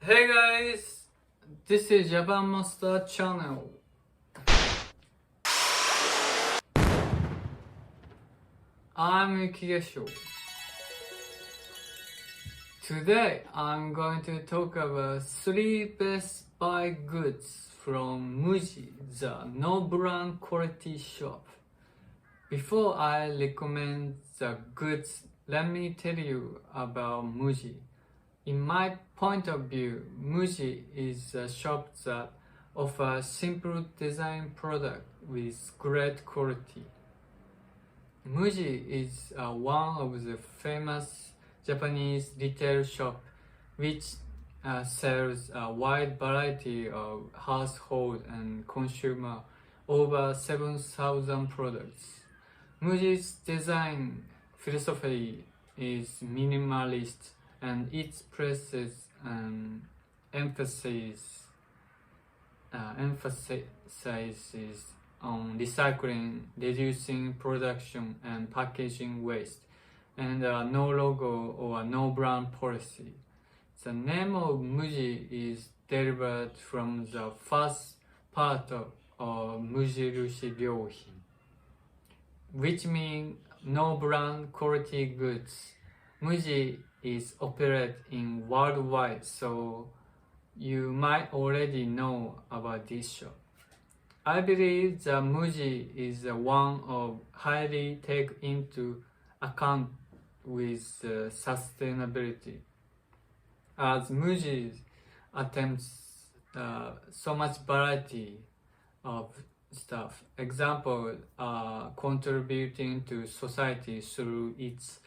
Hey guys, this is Japan Monster channel. I'm Yukigesho. Today I'm going to talk about 3 best buy goods from Muji, the no-brand quality shop. Before I recommend the goods, let me tell you about Muji. In my point of view, Muji is a shop that offers simple design product with great quality. Muji is one of the famous Japanese retail shop which sells a wide variety of household and consumer over 7,000 products. Muji's design philosophy is minimalist and it places emphasizes on recycling, reducing production and packaging waste, and no logo or no brand policy. The name of Muji is derived from the first part of Mujirushi Ryohin, which means no brand quality goods. Muji is operating worldwide, so you might already know about this shop. I believe that Muji is one of highly take into account with sustainability, as Muji attempts so much variety of stuff. Example, contributing to society through its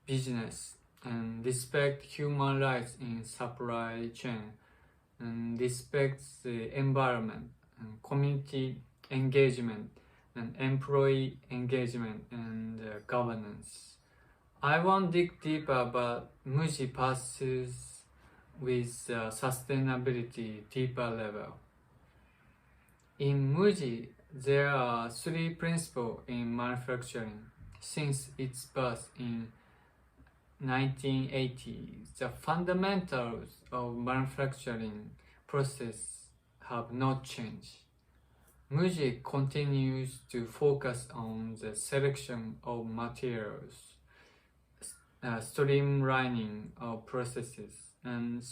business and respect human rights in supply chain and respects the environment and community engagement and employee engagement and governance. I won't dig deeper, but Muji passes with sustainability deeper level. In Muji, there are 3 principles in manufacturing since its birth in 1980. The fundamentals of manufacturing process have not changed. Muji continues to focus on the selection of materials, streamlining of processes, and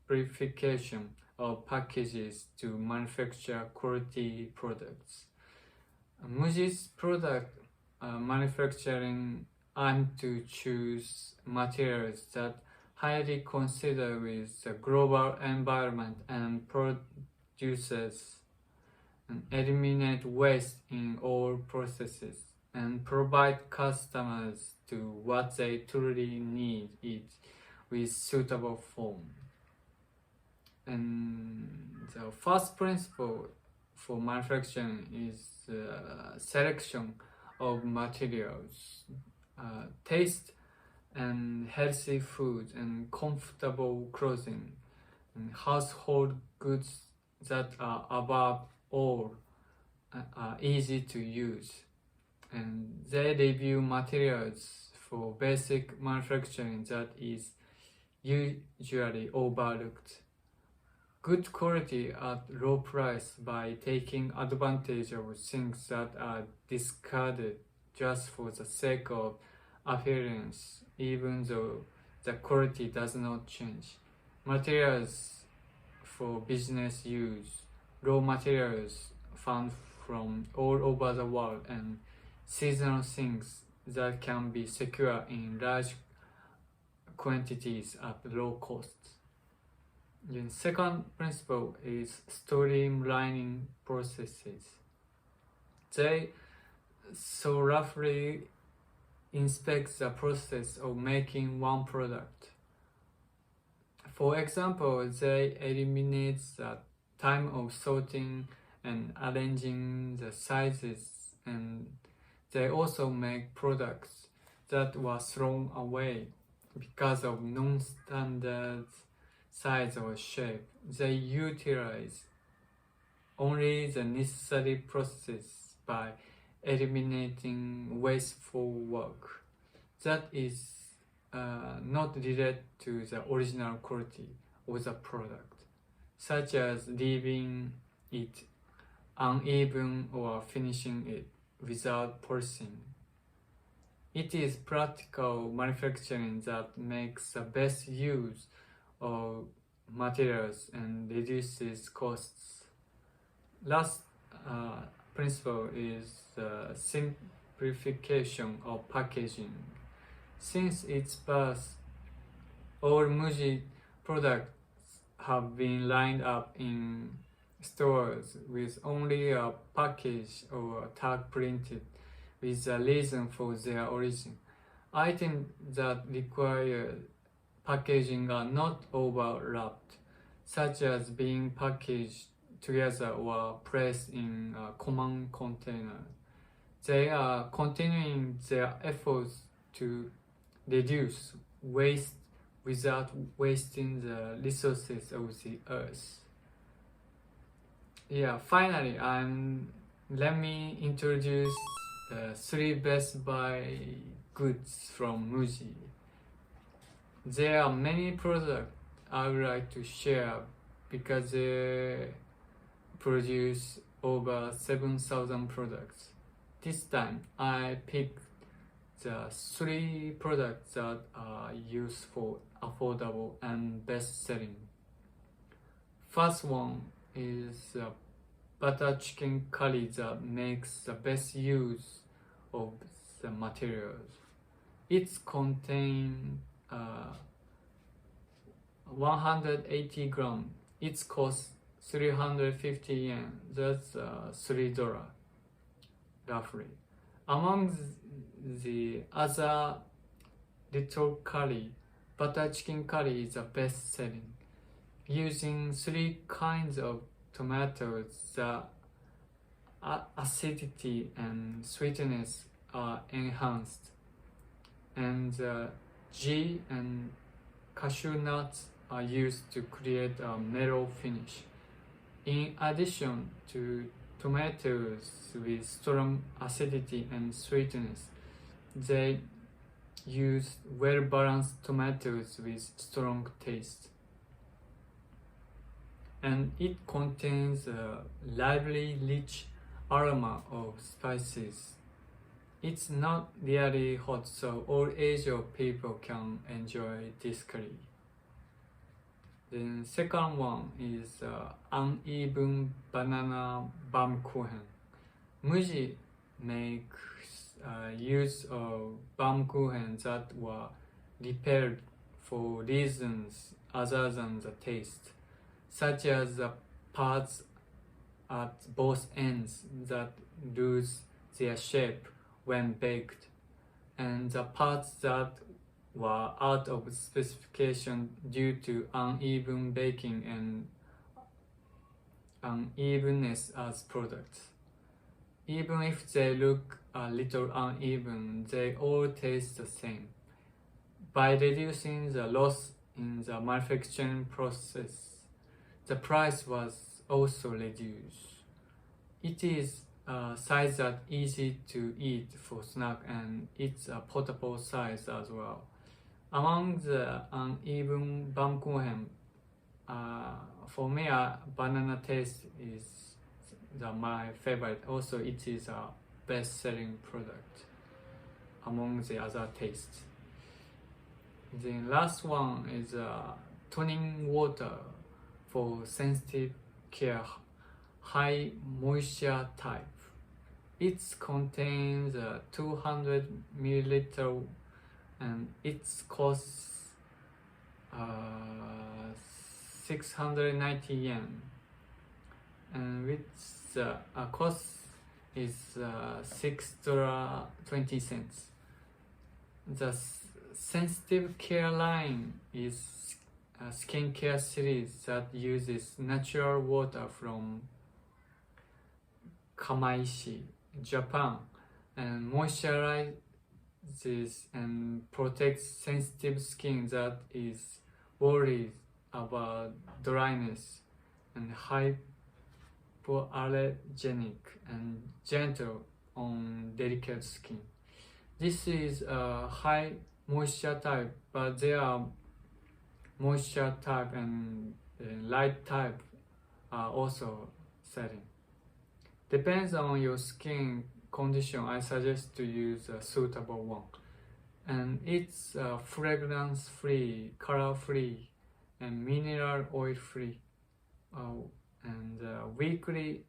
simplification of packages to manufacture quality products. Muji's product manufacturing aim to choose materials that highly consider with the global environment and producers and eliminate waste in all processes and provide customers to what they truly need it with suitable form. And the first principle for manufacturing is selection of materials. Taste and healthy food and comfortable clothing and household goods that are above all are easy to use, and they review materials for basic manufacturing that is usually overlooked. Good quality at low price by taking advantage of things that are discarded just for the sake of appearance, even though the quality does not change. Materials for business use, raw materials found from all over the world, and seasonal things that can be secured in large quantities at low cost. The second principle is streamlining processes. They so roughly inspect the process of making one product. For example, they eliminate the time of sorting and arranging the sizes, and they also make products that were thrown away because of non-standard size or shape. They utilize only the necessary process by eliminating wasteful work that is not related to the original quality of the product, such as leaving it uneven or finishing it without polishing. It is practical manufacturing that makes the best use of materials and reduces costs. Last principle is simplification of packaging. Since its birth, all Muji products have been lined up in stores with only a package or a tag printed with a reason for their origin. Items that require packaging are not overlapped, such as being packaged together or placed in a common container. They are continuing their efforts to reduce waste without wasting the resources of the earth. Finally, let me introduce the 3 best buy goods from Muji. There are many products I would like to share because they produce over 7,000 products. This time, I picked the 3 products that are useful, affordable, and best-selling. First one is butter chicken curry that makes the best use of the materials. It contains 180 grams. It costs 350 yen. That's $3 roughly. Among the other little curry, butter chicken curry is the best selling. Using 3 kinds of tomatoes, the acidity and sweetness are enhanced, and the ghee and cashew nuts are used to create a mellow finish. In addition to tomatoes with strong acidity and sweetness, they use well-balanced tomatoes with strong taste. And it contains a lively, rich aroma of spices. It's not really hot, so all age of people can enjoy this curry. The second one is uneven banana baumkuchen. Muji makes use of baumkuchen that were repaired for reasons other than the taste, such as the parts at both ends that lose their shape when baked, and the parts that were out of specification due to uneven baking and unevenness as products. Even if they look a little uneven, they all taste the same. By reducing the loss in the manufacturing process, the price was also reduced. It is a size that easy to eat for snack, and it's a portable size as well. Among the uneven baumkuchen, for me, banana taste is my favorite. Also, it is a best-selling product among the other tastes. The last one is toning water for sensitive care, high moisture type. It contains 200 milliliter and it costs 690 yen, and which cost is $6.20. The sensitive care line is a skincare series that uses natural water from Kamaishi, Japan, and moisturizes and protects sensitive skin that is worried about dryness, and hypoallergenic and gentle on delicate skin. This is a high moisture type, but there are moisture type and light type are also setting. Depends on your skin condition, I suggest to use a suitable one. And it's fragrance free, color free, and mineral oil free, and weekly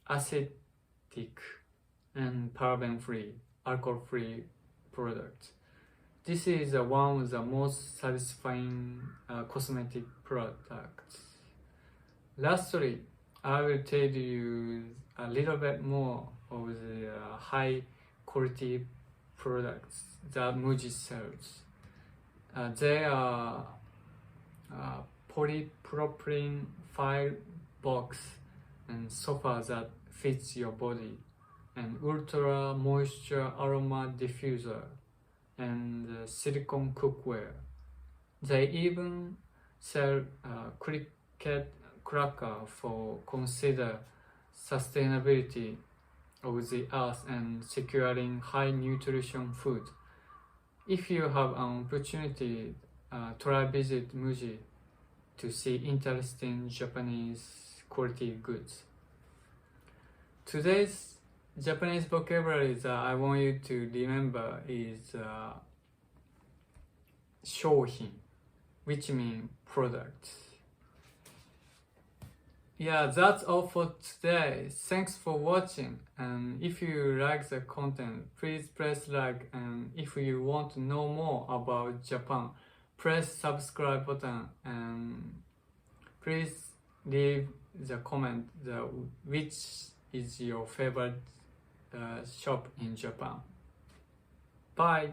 acidic and paraben free, alcohol free product. This is one of the most satisfying cosmetic products. Lastly, I will tell you a little bit more of the high quality products that Muji sells. They are polypropylene file box and sofa that fits your body, and ultra moisture aroma diffuser, and silicone cookware. They even sell cricket cracker for consider sustainability of the earth and securing high nutrition food. If you have an opportunity, try visit Muji to see interesting Japanese quality goods. Today's Japanese vocabulary that I want you to remember is Ryohin, which means product. Yeah, that's all for today. Thanks for watching, and if you like the content, please press like, and if you want to know more about Japan, press subscribe button, and please leave the comment which is your favorite shop in Japan. Bye!